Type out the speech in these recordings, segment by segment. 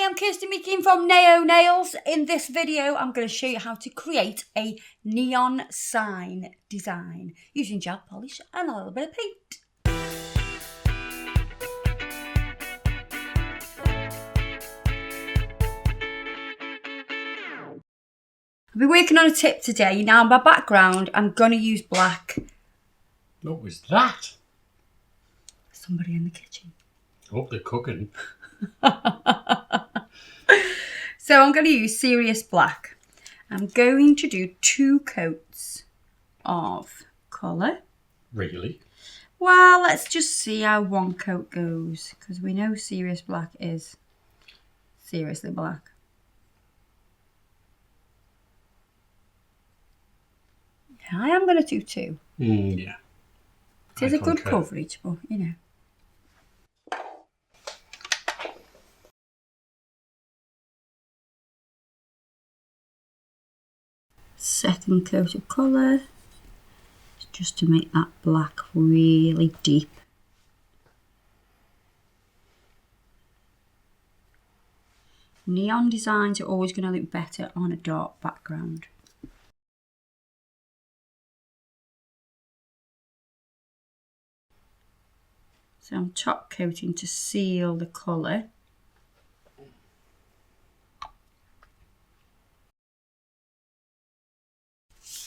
I'm Kirsty Meakin from Nao Nails. In this video, I'm going to show you how to create a neon sign design using gel polish and a little bit of paint. I'll be working on a tip today. Now, my background, I'm going to use black. What was that? Somebody in the kitchen. Hope they're cooking. So I'm going to use Serious Black. I'm going to do 2 coats of colour. Really? Well, let's just see how 1 coat goes, because we know Serious Black is seriously black. I am going to do 2. Yeah. It is a good coverage, but you know. Second coat of colour, just to make that black really deep. Neon designs are always going to look better on a dark background. So I'm top coating to seal the colour.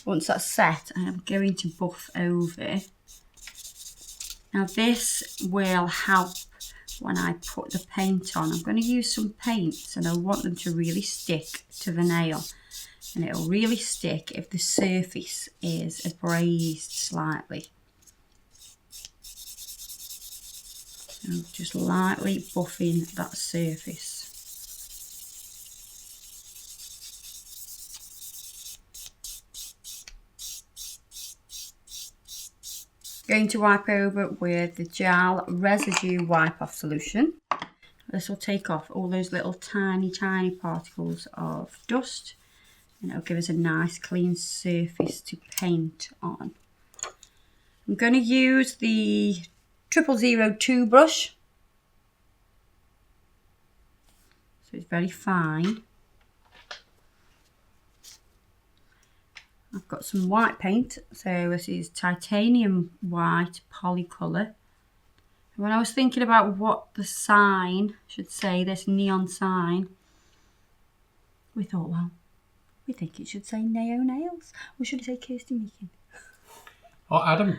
Once that's set, I am going to buff over. Now this will help when I put the paint on. I'm going to use some paints and I want them to really stick to the nail. And it'll really stick if the surface is abrased slightly. So just lightly buffing that surface. Going to wipe over with the gel residue wipe off solution. This will take off all those little tiny particles of dust and it'll give us a nice clean surface to paint on. I'm going to use the 0002 brush. So it's very fine. I've got some white paint, so this is titanium white polycolour. When I was thinking about what the sign should say, this neon sign, we thought, well, we think it should say Nao Nails. Or should it say Kirsty Meakin? Or Adam.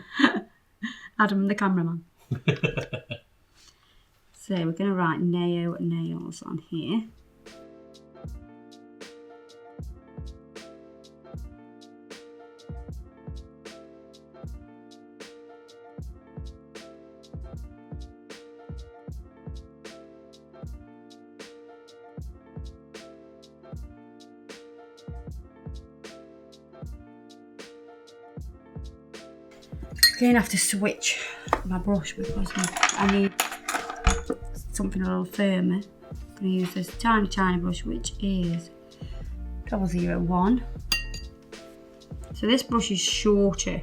Adam, the cameraman. So we're going to write Nao Nails on here. I'm going to have to switch my brush because I need something a little firmer. I'm going to use this tiny brush, which is 001. So this brush is shorter,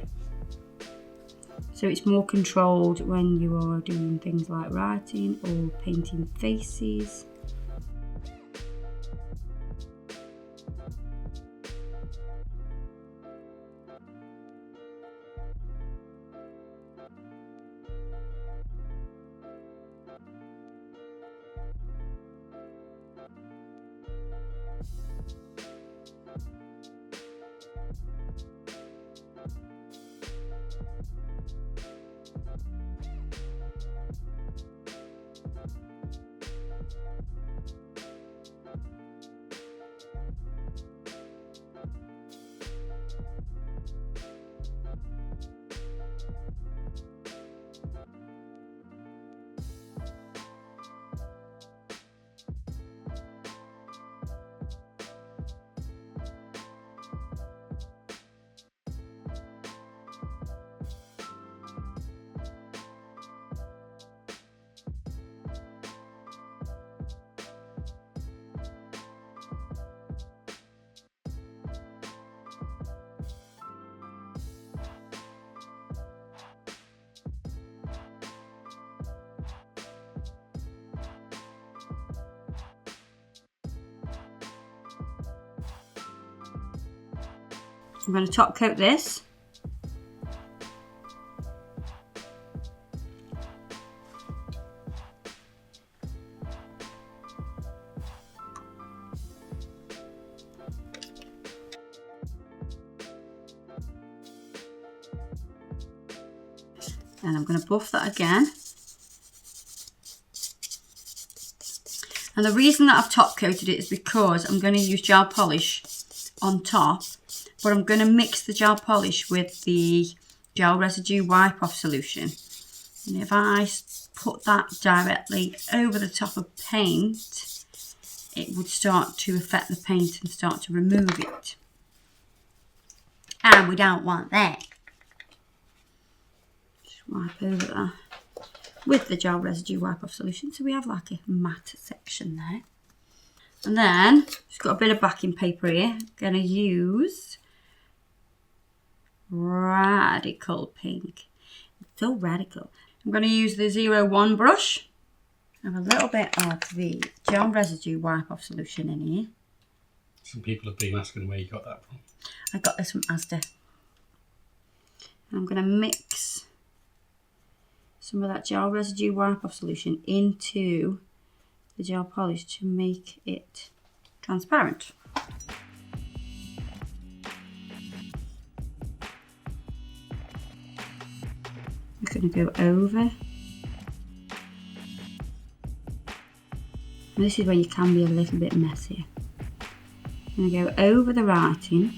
so it's more controlled when you are doing things like writing or painting faces. I'm going to top coat this. And I'm going to buff that again. And the reason that I've top coated it is because I'm going to use gel polish on top, but I'm going to mix the gel polish with the gel residue wipe off solution. And if I put that directly over the top of paint, it would start to affect the paint and start to remove it. And we don't want that. Just wipe over that with the gel residue wipe off solution, so we have like a matte section there. And then just got a bit of backing paper here. Gonna use Radical Pink. It's so radical. I'm gonna use the 01 brush. I have a little bit of the gel residue wipe off solution in here. Some people have been asking where you got that from. I got this from Asda. And I'm gonna mix some of that gel residue wipe off solution into the gel polish to make it transparent. I'm going to go over. And this is where you can be a little bit messier. I'm going to go over the writing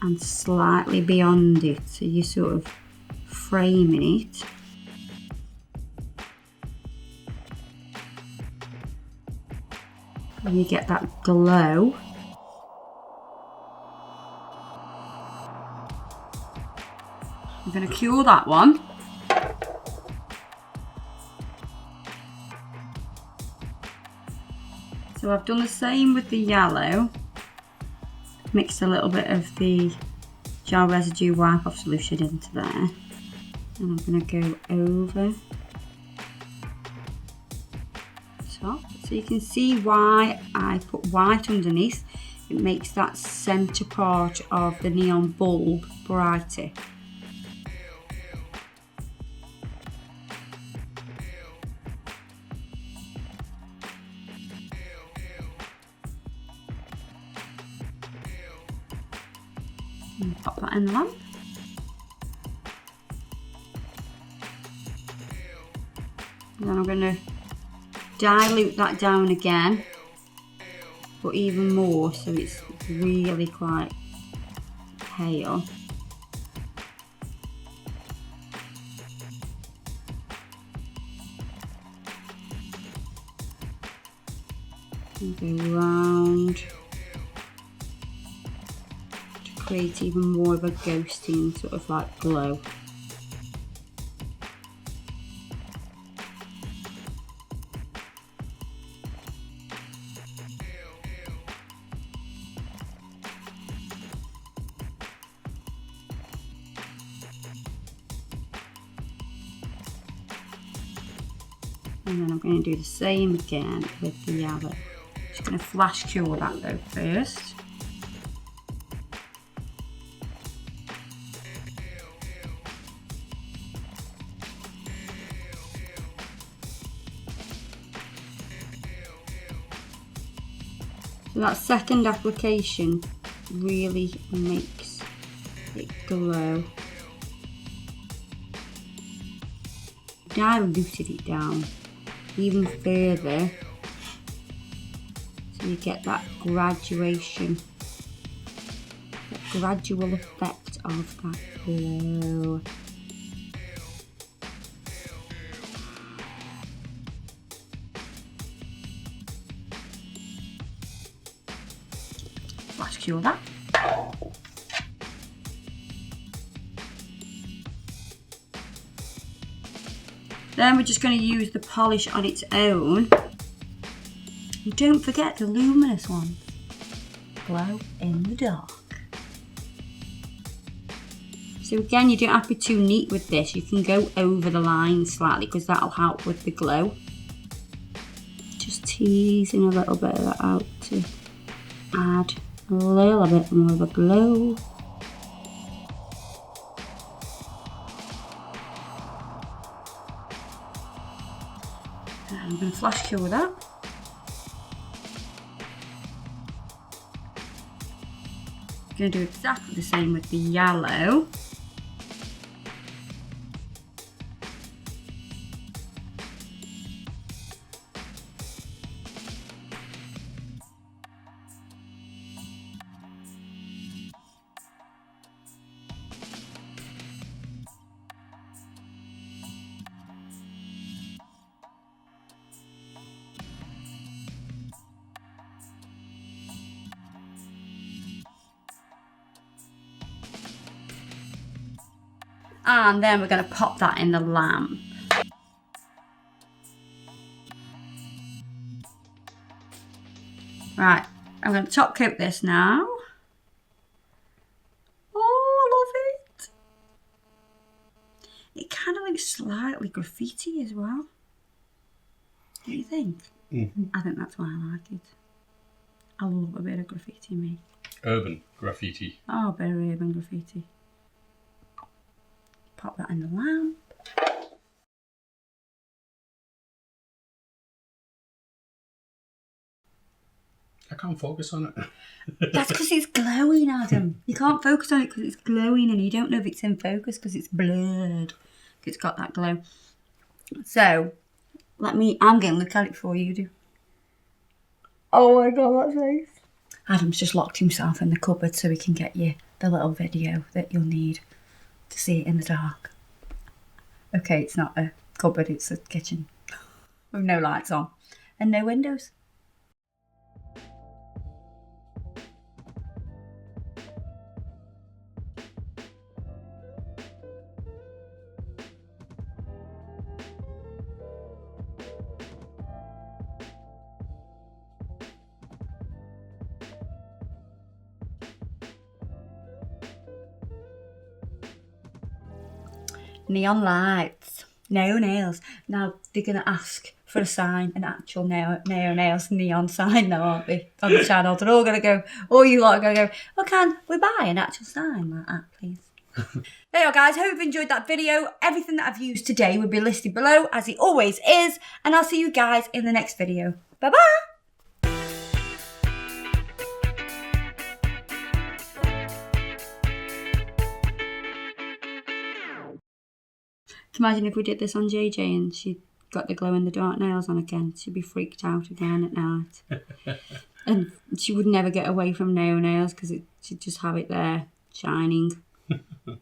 and slightly beyond it, so you're sort of framing it. And you get that glow. I'm going to cure that one. So I've done the same with the yellow. Mixed a little bit of the gel residue wipe off solution into there. And I'm going to go over top. So you can see why I put white underneath. It makes that centre part of the neon bulb brighter. And pop that in the lamp. And then I'm going to dilute that down again, but even more, so it's really quite pale. And go round to create even more of a ghosting sort of like glow. And then I'm going to do the same again with the yellow. Just going to flash cure that though first. So that second application really makes it glow. Diluted it down even further, so you get that graduation, that gradual effect of that glow. Flash cure that. Then we're just going to use the polish on its own. And don't forget the luminous ones. Glow in the dark. So again, you don't have to be too neat with this. You can go over the line slightly because that'll help with the glow. Just teasing a little bit of that out to add a little bit more of a glow. And I'm going to flash cure that. I'm going to do exactly the same with the yellow. And then we're going to pop that in the lamp. Right, I'm going to top coat this now. Oh, I love it. It kind of looks slightly graffiti as well. Don't you think? Mm-hmm. I think that's why I like it. I love a bit of graffiti, me. Urban graffiti. Oh, a bit of urban graffiti. Pop that in the lamp. I can't focus on it. That's because it's glowing, Adam. You can't focus on it because it's glowing and you don't know if it's in focus because it's blurred. It's got that glow. So, I'm going to look at it for you. Oh my God, that's nice. Adam's just locked himself in the cupboard so he can get you the little video that you'll need to see it in the dark. Okay, it's not a cupboard, it's a kitchen with no lights on and no windows. Neon lights, no nails. Now they're going to ask for a sign, an actual nails neon sign now, aren't they? On the channel. They're all going to go, all you lot are going to go, well, can we buy an actual sign like that, please? There you go, guys. Hope you've enjoyed that video. Everything that I've used today will be listed below, as it always is. And I'll see you guys in the next video. Bye-bye. Imagine if we did this on JJ and she got the glow-in-the-dark nails on again. She'd be freaked out again at night. And she would never get away from nails because she'd just have it there, shining.